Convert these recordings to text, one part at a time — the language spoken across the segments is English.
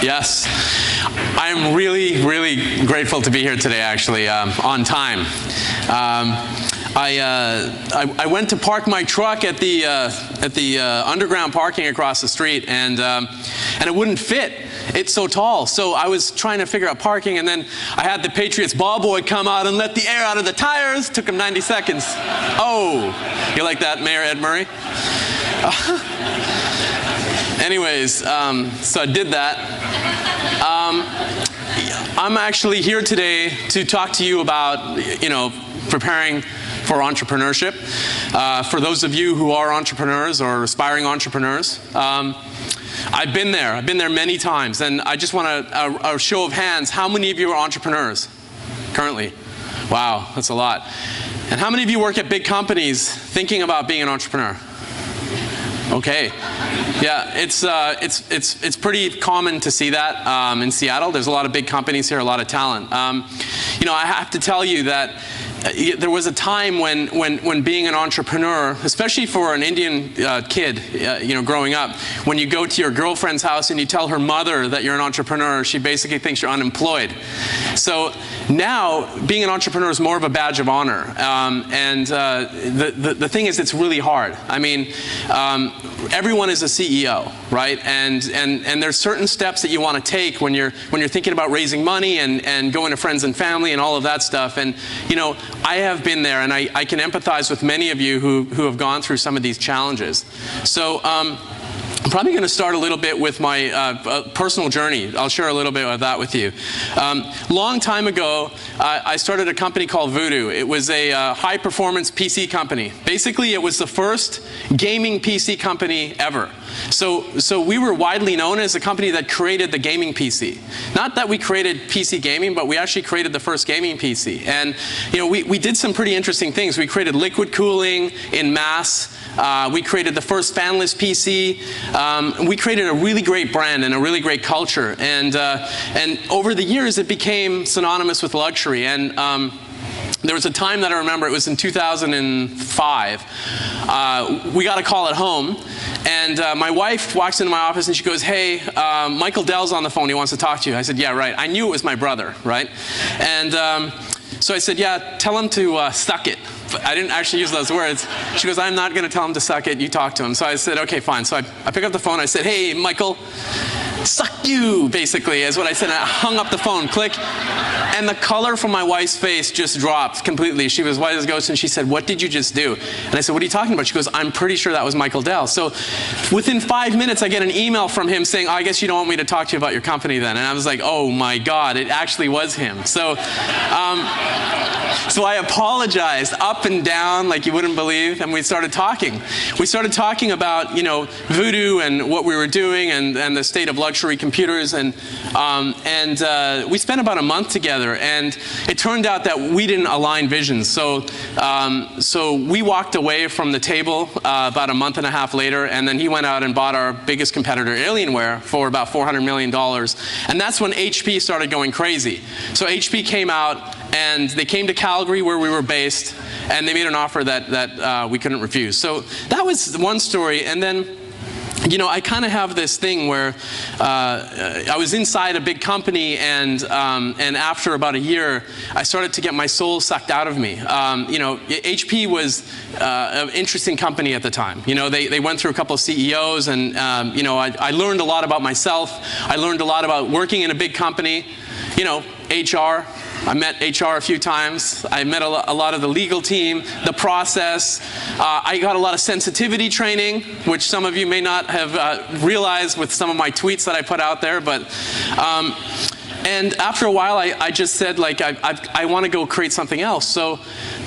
Yes. I'm really, really grateful to be here today, actually, on time. I went to park my truck at the underground parking across the street, and it wouldn't fit. It's so tall. So I was trying to figure out parking, and then I had the Patriots ball boy come out and let the air out of the tires. Took him 90 seconds. Oh, you like that, Mayor Ed Murray? Anyways, so I did that. I'm actually here today to talk to you about, preparing for entrepreneurship. For those of you who are entrepreneurs or aspiring entrepreneurs, I've been there. I've been there many times, and I just want a show of hands. How many of you are entrepreneurs currently? Wow, that's a lot. And how many of you work at big companies thinking about being an entrepreneur? Okay, yeah, it's pretty common to see that in Seattle. There's a lot of big companies here, a lot of talent. I have to tell you that there was a time when being an entrepreneur, especially for an Indian kid, growing up, when you go to your girlfriend's house and you tell her mother that you're an entrepreneur, she basically thinks you're unemployed. So now, being an entrepreneur is more of a badge of honor. The thing is, it's really hard. I mean, everyone is a CEO, right? And there's certain steps that you want to take when you're thinking about raising money and going to friends and family and all of that stuff. And I have been there, and I can empathize with many of you who have gone through some of these challenges. So I'm probably going to start a little bit with my personal journey. I'll share a little bit of that with you. Long time ago, I started a company called Voodoo. It was a high-performance PC company. Basically, it was the first gaming PC company ever. So we were widely known as a company that created the gaming PC. Not that we created PC gaming, but we actually created the first gaming PC. And we did some pretty interesting things. We created liquid cooling in mass. We created the first fanless PC. We created a really great brand and a really great culture. And over the years, it became synonymous with luxury. And there was a time that I remember, it was in 2005. We got a call at home, and my wife walks into my office and she goes, "Hey, Michael Dell's on the phone. He wants to talk to you." I said, "Yeah, right." I knew it was my brother, right? And so I said, "Yeah, tell him to suck it." But I didn't actually use those words. She goes, "I'm not going to tell him to suck it. You talk to him." So I said, "Okay, fine." So I pick up the phone. I said, "Hey, Michael, suck you," basically, is what I said. And I hung up the phone, click. And the color from my wife's face just dropped completely. She was white as a ghost, and she said, "What did you just do?" And I said, "What are you talking about?" She goes, "I'm pretty sure that was Michael Dell." So within 5 minutes, I get an email from him saying, "Oh, I guess you don't want me to talk to you about your company then." And I was like, oh my God, it actually was him. So I apologized up and down like you wouldn't believe, and we started talking. We started talking about, Voodoo and what we were doing and the state of luxury computers, and we spent about a month together, and it turned out that we didn't align visions. So we walked away from the table about a month and a half later, and then he went out and bought our biggest competitor, Alienware, for about $400 million. And that's when HP started going crazy. So HP came out, and they came to Calgary, where we were based, and they made an offer that we couldn't refuse. So that was one story. And then, I kind of have this thing where I was inside a big company, and after about a year, I started to get my soul sucked out of me. HP was an interesting company at the time. They went through a couple of CEOs, and I learned a lot about myself. I learned a lot about working in a big company. HR. I met HR a few times. I met a lot of the legal team, the process. I got a lot of sensitivity training, which some of you may not have realized with some of my tweets that I put out there. But and after a while, I just said, like, I want to go create something else. So,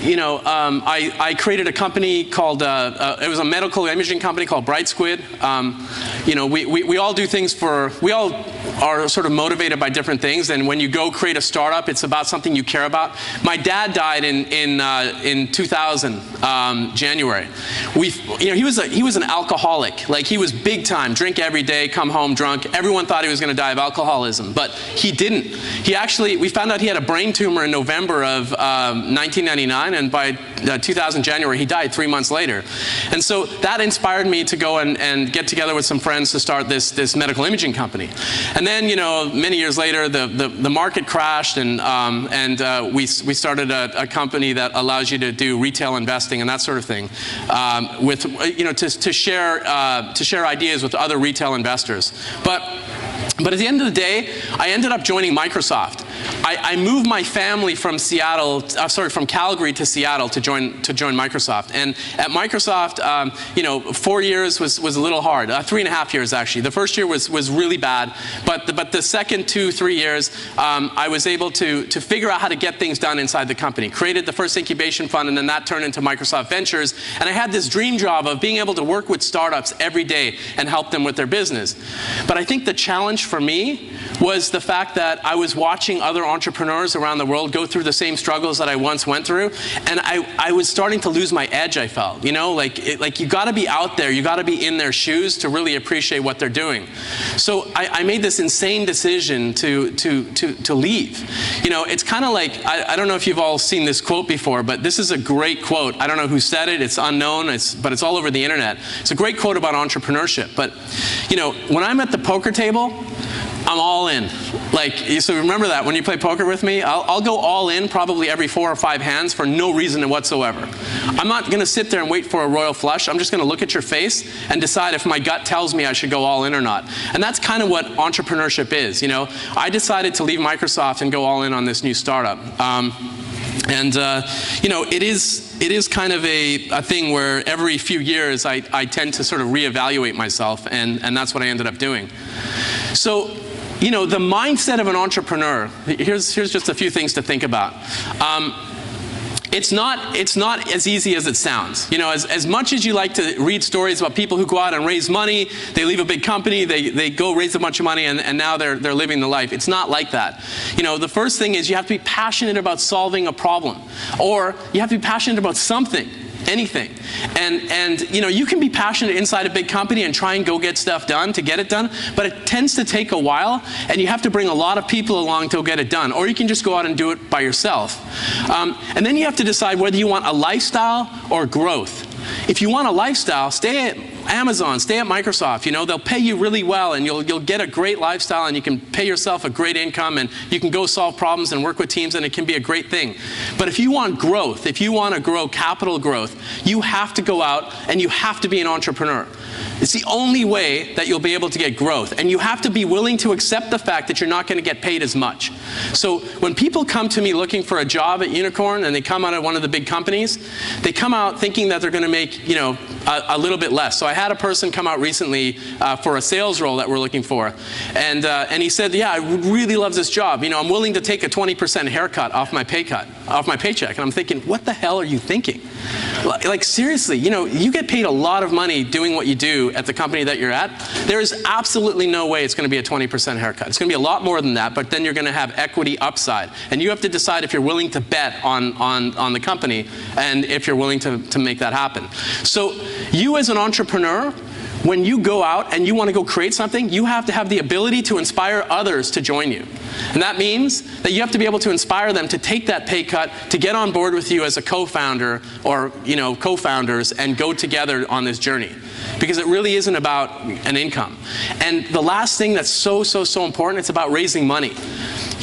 I created a company called, it was a medical imaging company called Bright Squid. We all do things we all are sort of motivated by different things, and when you go create a startup, it's about something you care about. My dad died in 2000, January. He was an alcoholic. Like, he was big time, drink every day, come home drunk. Everyone thought he was going to die of alcoholism, but he didn't. We found out he had a brain tumor in November of 1999, and by 2000 January, he died 3 months later. And so that inspired me to go and get together with some friends to start this medical imaging company. And then, many years later, the market crashed, and we started a company that allows you to do retail investing and that sort of thing, to share ideas with other retail investors. But at the end of the day, I ended up joining Microsoft. I moved my family from from Calgary to Seattle to join Microsoft. And at Microsoft, 4 years was a little hard. 3.5 years actually. The first year was really bad, but the second 2-3 years, I was able to figure out how to get things done inside the company. Created the first incubation fund, and then that turned into Microsoft Ventures. And I had this dream job of being able to work with startups every day and help them with their business. But I think the challenge for me was the fact that I was watching other entrepreneurs around the world go through the same struggles that I once went through, and I was starting to lose my edge, I felt. Like you got to be out there, you got to be in their shoes to really appreciate what they're doing. So I made this insane decision to leave. It's kind of like, I don't know if you've all seen this quote before, but this is a great quote. I don't know who said it, it's unknown, but it's all over the internet. It's a great quote about entrepreneurship. But when I'm at the poker table, I'm all in. So remember that when you play poker with me, I'll go all in probably every 4 or 5 hands for no reason whatsoever. I'm not going to sit there and wait for a royal flush. I'm just going to look at your face and decide if my gut tells me I should go all in or not. And that's kind of what entrepreneurship is. I decided to leave Microsoft and go all in on this new startup. It is kind of a thing where every few years I tend to sort of reevaluate myself, and that's what I ended up doing. So, the mindset of an entrepreneur, here's just a few things to think about. It's not as easy as it sounds. As much as you like to read stories about people who go out and raise money, they leave a big company, they go raise a bunch of money, and now they're living the life. It's not like that. The first thing is you have to be passionate about solving a problem, or you have to be passionate about something. Anything. And you can be passionate inside a big company and try and go get stuff done to get it done, but it tends to take a while, and you have to bring a lot of people along to get it done, or you can just go out and do it by yourself. And then you have to decide whether you want a lifestyle or growth. If you want a lifestyle, stay at Amazon, stay at Microsoft. They'll pay you really well, and you'll get a great lifestyle, and you can pay yourself a great income, and you can go solve problems and work with teams, and it can be a great thing. But if you want growth, if you want to grow capital growth, you have to go out and you have to be an entrepreneur. It's the only way that you'll be able to get growth, and you have to be willing to accept the fact that you're not going to get paid as much. So when people come to me looking for a job at Unikrn, and they come out of one of the big companies, they come out thinking that they're going to make a little bit less. So I had a person come out recently for a sales role that we're looking for, and he said, yeah, I would really love this job. I'm willing to take a 20% haircut off my paycheck. And I'm thinking, what the hell are you thinking? Like seriously, you get paid a lot of money doing what you do at the company that you're at. There is absolutely no way it's going to be a 20% haircut. It's going to be a lot more than that, but then you're going to have equity upside. And you have to decide if you're willing to bet on the company, and if you're willing to make that happen. So you as an entrepreneur, when you go out and you want to go create something, you have to have the ability to inspire others to join you. And that means that you have to be able to inspire them to take that pay cut, to get on board with you as a co-founder or co-founders, and go together on this journey. Because it really isn't about an income. And the last thing that's so important, it's about raising money.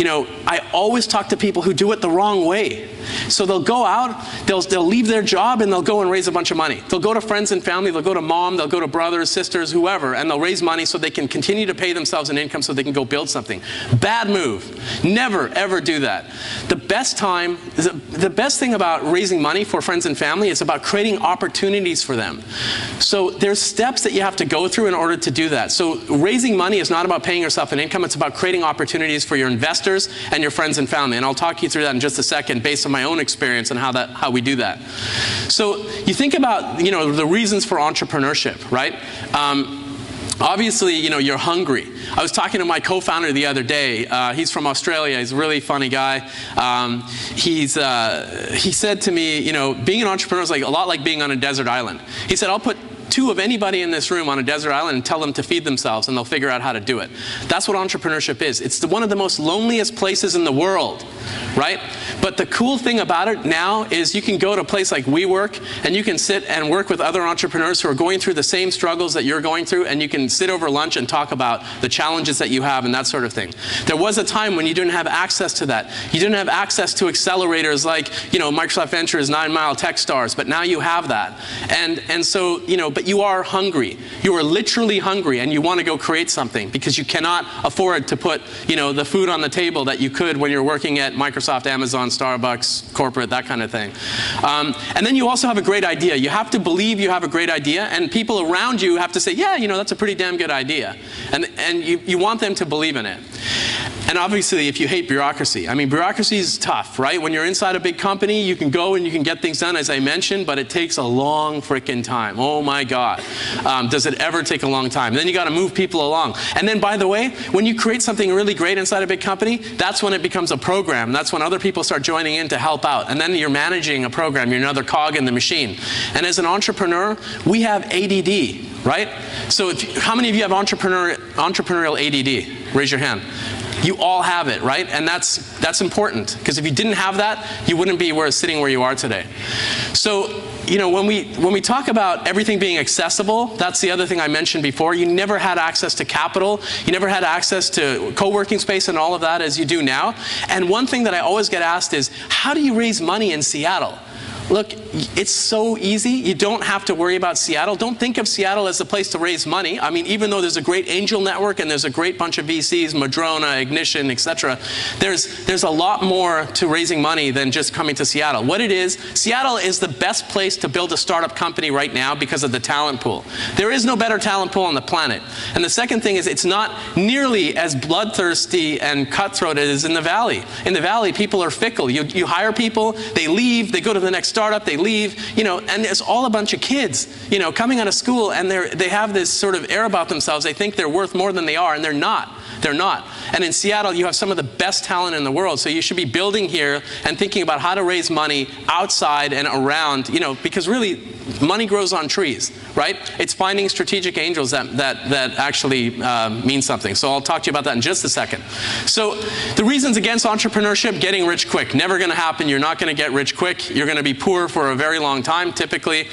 I always talk to people who do it the wrong way. So they'll go out, they'll leave their job, and they'll go and raise a bunch of money. They'll go to friends and family, they'll go to mom, they'll go to brothers, sisters, whoever, and they'll raise money so they can continue to pay themselves an income so they can go build something. Bad move. Never, ever do that. The best thing about raising money for friends and family is about creating opportunities for them. So there's steps that you have to go through in order to do that. So raising money is not about paying yourself an income, it's about creating opportunities for your investors and your friends and family. And I'll talk you through that in just a second based on my own experience and how we do that. So you think about the reasons for entrepreneurship, right? Obviously, you're hungry. I was talking to my co-founder the other day. He's from Australia. He's a really funny guy. He said to me, being an entrepreneur is like a lot like being on a desert island. He said, I'll put two of anybody in this room on a desert island and tell them to feed themselves, and they'll figure out how to do it. That's what entrepreneurship is. It's one of the most loneliest places in the world, right? But the cool thing about it now is you can go to a place like WeWork, and you can sit and work with other entrepreneurs who are going through the same struggles that you're going through, and you can sit over lunch and talk about the challenges that you have and that sort of thing. There was a time when you didn't have access to that. You didn't have access to accelerators like, Microsoft Ventures, 9 Mile, Techstars, but now you have that. And so, but you are hungry. You are literally hungry, and you want to go create something because you cannot afford to put, the food on the table that you could when you're working at Microsoft, Amazon, Starbucks, corporate, that kind of thing. And then you also have a great idea. You have to believe you have a great idea, and people around you have to say, yeah, that's a pretty damn good idea. And you want them to believe in it. And obviously, if you hate bureaucracy, bureaucracy is tough, right? When you're inside a big company, you can go and you can get things done, as I mentioned, but it takes a long frickin' time. Oh my God. Does it ever take a long time? And then you got to move people along. And then, by the way, when you create something really great inside a big company, that's when it becomes a program. That's when other people start joining in to help out. And then you're managing a program. You're another cog in the machine. And as an entrepreneur, we have ADD, right? So how many of you have entrepreneurial ADD? Raise your hand. You all have it, right? And that's important, because if you didn't have that, you wouldn't be sitting where you are today. So, when we talk about everything being accessible, that's the other thing I mentioned before. You never had access to capital. You never had access to co-working space and all of that as you do now. And one thing that I always get asked is, how do you raise money in Seattle? Look, it's so easy. You don't have to worry about Seattle. Don't think of Seattle as the place to raise money. Even though there's a great angel network and there's a great bunch of VCs, Madrona, Ignition, etc., there's a lot more to raising money than just coming to Seattle. What it is, Seattle is the best place to build a startup company right now because of the talent pool. There is no better talent pool on the planet. And the second thing is, it's not nearly as bloodthirsty and cutthroat as it is in the Valley. In the Valley, people are fickle. You hire people, they leave, they go to the next startup, they leave, and it's all a bunch of kids, coming out of school, and they have this sort of air about themselves. They think they're worth more than they are, and they're not. They're not. And in Seattle, you have some of the best talent in the world, so you should be building here and thinking about how to raise money outside and around, because really, money grows on trees, right? It's finding strategic angels that actually mean something. So I'll talk to you about that in just a second. So the reasons against entrepreneurship: getting rich quick. Never going to happen. You're not going to get rich quick. You're going to be poor for a very long time, typically.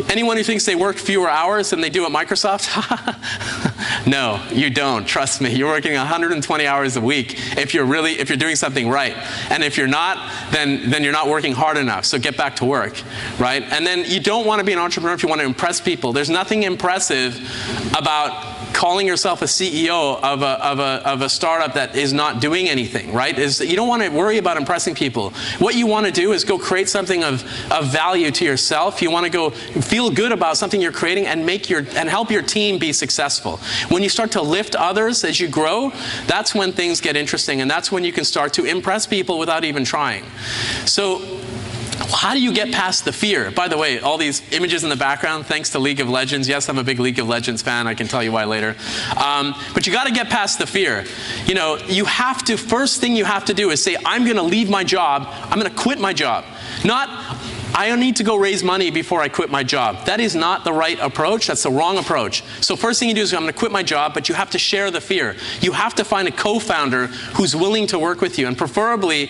Anyone who thinks they work fewer hours than they do at Microsoft? No, you don't. Trust me. You're working 120 hours a week if you're doing something right. And if you're not, then you're not working hard enough. So get back to work, right? And then you don't want to be an entrepreneur if you want to impress people. There's nothing impressive about calling yourself a CEO of a startup that is not doing anything, right? You don't want to worry about impressing people. What you want to do is go create something of value to yourself. You want to go feel good about something you're creating and help your team be successful. When you start to lift others as you grow, that's when things get interesting, and that's when you can start to impress people without even trying. So how do you get past the fear? By the way, all these images in the background, thanks to League of Legends. Yes, I'm a big League of Legends fan. I can tell you why later. But you got to get past the fear. First thing you have to do is say, I'm going to leave my job. I'm going to quit my job. Not, I don't need to go raise money before I quit my job. That is not the right approach. That's the wrong approach. So first thing you do is, I'm going to quit my job, but you have to share the fear. You have to find a co-founder who's willing to work with you. And preferably,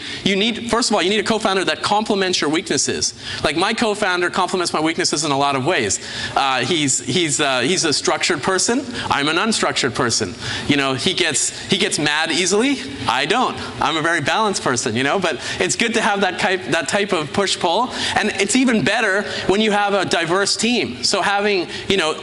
first of all, you need a co-founder that complements your weaknesses. Like, my co-founder complements my weaknesses in a lot of ways. He's a structured person. I'm an unstructured person. He gets mad easily. I don't. I'm a very balanced person, but it's good to have that type of push-pull. And it's even better when you have a diverse team. So having,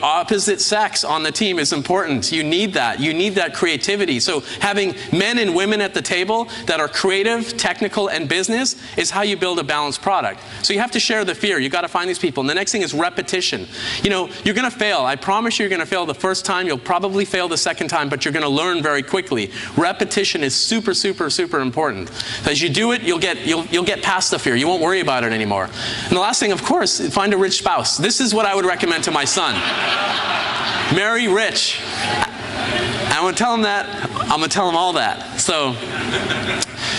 opposite sex on the team is important. You need that. You need that creativity. So having men and women at the table that are creative, technical, and business is how you build a balanced product. So you have to share the fear. You got to find these people. And the next thing is repetition. You're going to fail. I promise you're going to fail the first time. You'll probably fail the second time, but you're going to learn very quickly. Repetition is super, super, super important. As you do it, you'll get past the fear. You won't worry about it anymore. And the last thing, of course, find a rich spouse. This is what I would recommend to my son. Marry rich. I'm going to tell him that. I'm going to tell him all that.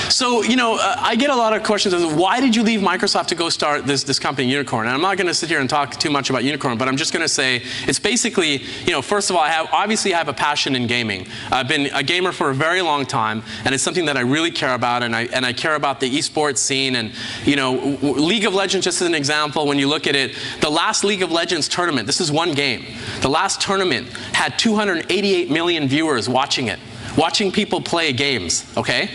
So, I get a lot of questions as why did you leave Microsoft to go start this company, Unikrn? And I'm not going to sit here and talk too much about Unikrn, but I'm just going to say it's basically, first of all, obviously I have a passion in gaming. I've been a gamer for a very long time, and it's something that I really care about, and I care about the esports scene. And, League of Legends, just as an example, when you look at it, the last League of Legends tournament, this is one game, the last tournament had 288 million viewers watching it. Watching people play games, okay?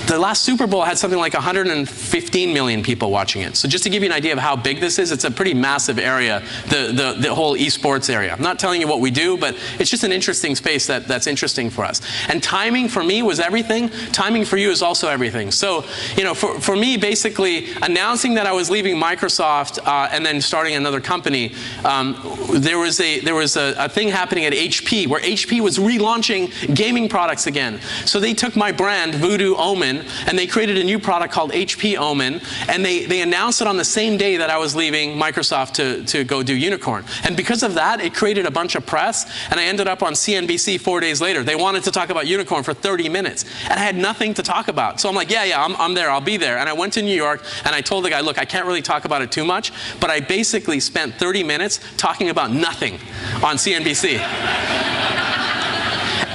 The last Super Bowl had something like 115 million people watching it. So just to give you an idea of how big this is, it's a pretty massive area, the whole esports area. I'm not telling you what we do, but it's just an interesting space that's interesting for us. And timing for me was everything. Timing for you is also everything. So, for me, basically, announcing that I was leaving Microsoft and then starting another company, there was a thing happening at HP where HP was relaunching gaming products again. So they took my brand, Voodoo Omen, and they created a new product called HP Omen, and they announced it on the same day that I was leaving Microsoft to go do Unikrn. And because of that, it created a bunch of press, and I ended up on CNBC 4 days later. They wanted to talk about Unikrn for 30 minutes, and I had nothing to talk about. So I'm like, yeah, I'm there, I'll be there. And I went to New York, and I told the guy, look, I can't really talk about it too much, but I basically spent 30 minutes talking about nothing on CNBC.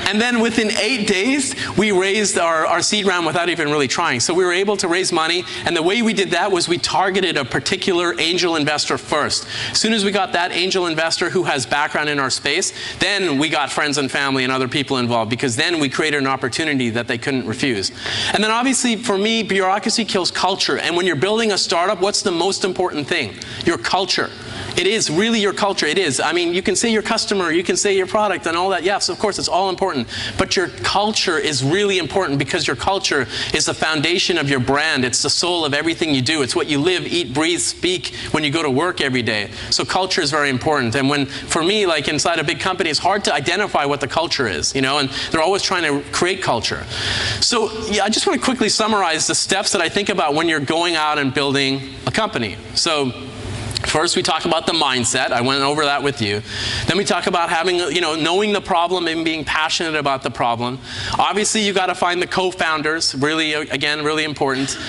And then within 8 days, we raised our seed round without even really trying. So we were able to raise money, and the way we did that was we targeted a particular angel investor first. As soon as we got that angel investor who has background in our space, then we got friends and family and other people involved, because then we created an opportunity that they couldn't refuse. And then obviously for me, bureaucracy kills culture. And when you're building a startup, what's the most important thing? Your culture. It is really your culture. It is. I mean, you can say your customer, you can say your product and all that. Yes, of course, it's all important. But your culture is really important, because your culture is the foundation of your brand. It's the soul of everything you do. It's what you live, eat, breathe, speak when you go to work every day. So culture is very important. And for me, like inside a big company, it's hard to identify what the culture is, and they're always trying to create culture. So yeah, I just want to quickly summarize the steps that I think about when you're going out and building a company. So first, we talk about the mindset. I went over that with you. Then we talk about having, knowing the problem and being passionate about the problem. Obviously, you got to find the co-founders. Really, again, really important.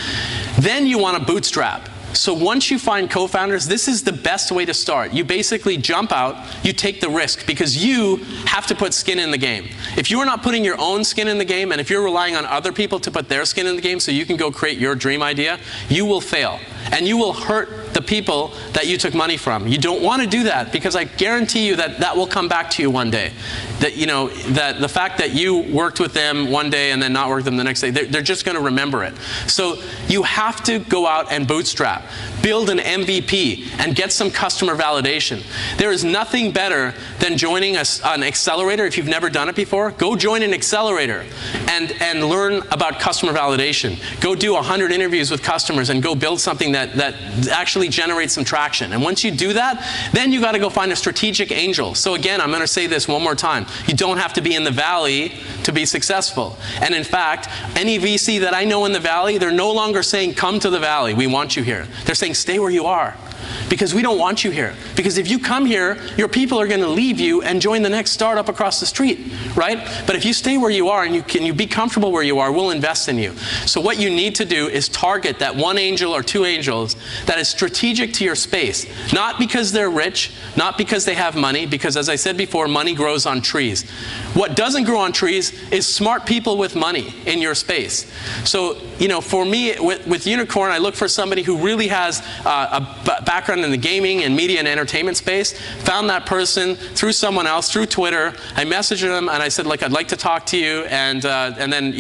Then you want to bootstrap. So once you find co-founders, this is the best way to start. You basically jump out, you take the risk, because you have to put skin in the game. If you're not putting your own skin in the game, and if you're relying on other people to put their skin in the game so you can go create your dream idea, you will fail. And you will hurt the people that you took money from. You don't want to do that, because I guarantee you that will come back to you one day. That the fact that you worked with them one day and then not worked with them the next day, they're just going to remember it. So you have to go out and bootstrap. Build an MVP and get some customer validation. There is nothing better than joining an accelerator. If you've never done it before, go join an accelerator and learn about customer validation. Go do 100 interviews with customers and go build something that actually generates some traction. And once you do that, then you got to go find a strategic angel. So again, I'm going to say this one more time. You don't have to be in the valley to be successful. And in fact, any VC that I know in the valley, they're no longer saying, come to the valley, we want you here. They're saying, stay where you are, because we don't want you here. Because if you come here, your people are going to leave you and join the next startup across the street, right? But if you stay where you are and you be comfortable where you are, we'll invest in you. So what you need to do is target that one angel or two angels that is strategic to your space. Not because they're rich, not because they have money, because as I said before, money grows on trees. What doesn't grow on trees is smart people with money in your space. So, for me, with Unikrn, I look for somebody who really has a background in the gaming and media and entertainment space. Found that person through someone else, through Twitter. I messaged them and I said, I'd like to talk to you. And then,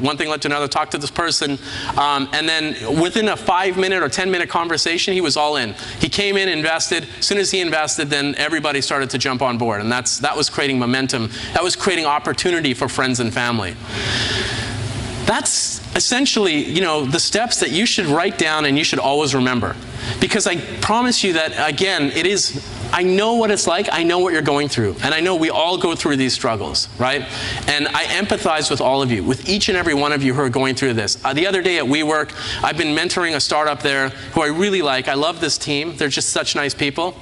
one thing led to another, talk to this person. And then within a 5-minute or 10-minute conversation, he was all in. He came in, invested. As soon as he invested, then everybody started to jump on board. And that was creating momentum. That was creating opportunity for friends and family. That's essentially, the steps that you should write down and you should always remember. Because I promise you that, again, I know what it's like, I know what you're going through, and I know we all go through these struggles, right? And I empathize with all of you, with each and every one of you who are going through this. The other day at WeWork, I've been mentoring a startup there who I really like. I love this team. They're just such nice people.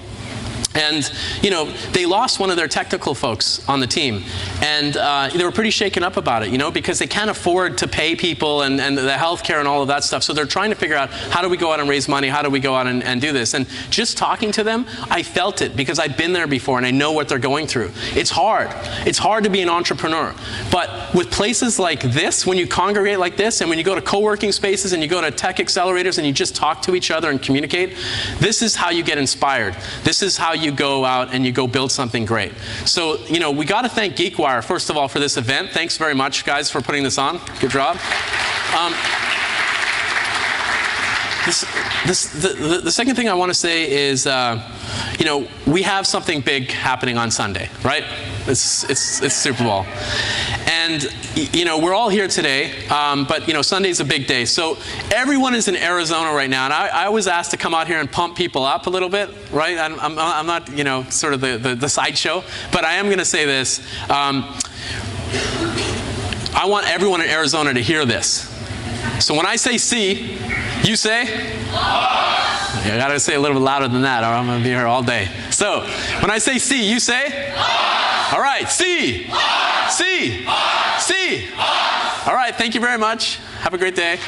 And, you know, they lost one of their technical folks on the team. And they were pretty shaken up about it, you know, because they can't afford to pay people and the healthcare and all of that stuff. So they're trying to figure out, how do we go out and raise money? How do we go out and do this? And just talking to them, I felt it because I've been there before and I know what they're going through. It's hard. It's hard to be an entrepreneur. But with places like this, when you congregate like this, and when you go to co-working spaces and you go to tech accelerators and you just talk to each other and communicate, this is how you get inspired. This is how you go out and you go build something great. So, you know, we got to thank GeekWire, first of all, for this event. Thanks very much, guys, for putting this on. Good job. The second thing I want to say is, you know, we have something big happening on Sunday, right? It's Super Bowl. And, you know, we're all here today, but, you know, Sunday's a big day. So everyone is in Arizona right now, and I was asked to come out here and pump people up a little bit, right? I'm not, you know, sort of the sideshow, but I am going to say this. I want everyone in Arizona to hear this. So when I say see, you say? I gotta say a little bit louder than that, or I'm gonna be here all day. So, when I say see, you say? All right, see, see, see. All right, thank you very much. Have a great day.